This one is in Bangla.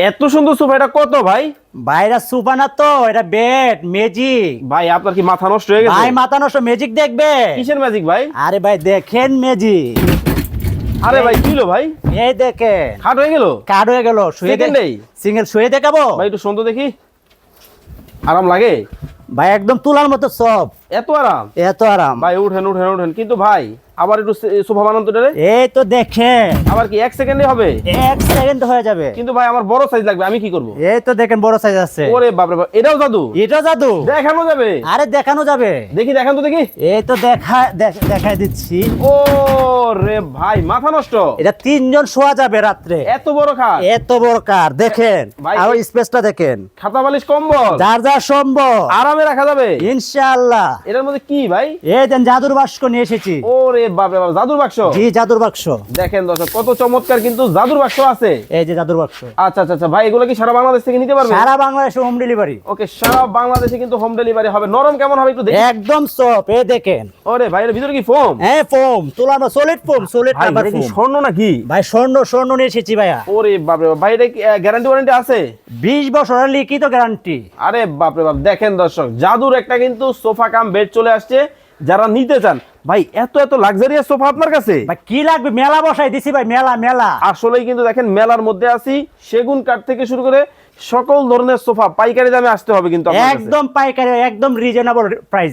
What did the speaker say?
এত সুন্দর সোফা, এটা কত ভাই? ভাইরা সোফা না তো, এটা বেড ম্যাজিক। ভাই আপনার কি মাথা নষ্ট হয়ে গেছে? ভাই মাথা নষ্ট, ম্যাজিক দেখবে? কিসের ম্যাজিক ভাই? আরে ভাই দেখেন ম্যাজিক। আরে ভাই কি হলো ভাই? এই দেখেন খাট হয়ে গেল, কার্ড হয়ে গেল। শুয়ে Second এই? সিঙ্গেল শুয়ে দেখাবো ভাই একটু সুন্দর দেখি, আরাম লাগে ভাই, একদম তুলার মতো সব, এত আরাম? এত আরাম। ভাই উঠেন উঠেন উঠেন, কিন্তু ভাই আবার একটু সোফা বানান তো এটারে। এই তো দেখেন, আবার কি 1 সেকেন্ডে হবে? 1 সেকেন্ড হয়ে যাবে। কিন্তু ভাই আমার বড় সাইজ লাগবে, আমি কি করব? এই তো দেখেন বড় সাইজ আছে। ওরে বাপ রে বাপ, এটাও জাদু? এটা জাদু, দেখানো যাবে? আরে দেখানো যাবে। দেখি, দেখান তো দেখি। এই তো দেখাই দিচ্ছি। ও রে ভাই, মাথা নষ্ট। এটা 3 জন শোয়া যাবে রাত্রে, এত বড় খাট, এত বড় কার দেখেন। ভাই, আর স্পেসটা দেখেন, খাতা বালিশ কম্বল যার যার সম্ভব আরামে রাখা যাবে ইনশাআল্লাহ। এটার মধ্যে। কি ভাই? এই দেন জাদুর বাক্স নিয়ে এসেছি। ওরে বাপ রে বাপ, জাদুর বাক্স? জি জাদুর বাক্স। দেখেন দর্শক, কত চমৎকার কিন্তু জাদুর বাক্স আছে। এই যে জাদুর বাক্স, আচ্ছা আচ্ছা আচ্ছা ভাই, এগুলো কি সারা বাংলাদেশ থেকে নিতে পারবে? সারা বাংলাদেশে হোম ডেলিভারি। ওকে, সারা বাংলাদেশে কিন্তু হোম ডেলিভারি হবে। নরম কেমন হবে একটু দেখি। একদম সফট, এই দেখেন। ওরে ভাই, এর ভিতরে কি ফোম? হ্যাঁ ফোম, তুলানো সলিড ফোম, সলিড ভাই রাবার এটা কি ফোম। স্বর্ণ নাকি? ভাই স্বর্ণ নিয়ে এসেছি ভাইয়া। ওরে বাপ রে বাপ, ভাই এটা গ্যারান্টি ওয়ারেন্টি আছে? 20 বছরের লিখিত গ্যারান্টি। আরে বাপ রে বাপ, দেখেন দর্শক, জাদুর একটা কিন্তু সোফা কাম বেড চলে আসছে। যারা নিতে চান ভাই, এত এত লাক্সারিয়াস সোফা আপনার কাছে? ভাই কি লাগবে, মেলা বসাই দিছি ভাই, মেলা। আসলেই কিন্তু দেখেন, মেলার মধ্যে আছি। সেগুন কাঠ থেকে শুরু করে সকল ধরনের সোফা পাইকারি দামে আসতে হবে কিন্তু আপনার কাছে। একদম পাইকারি, একদম রিজনেবল প্রাইস।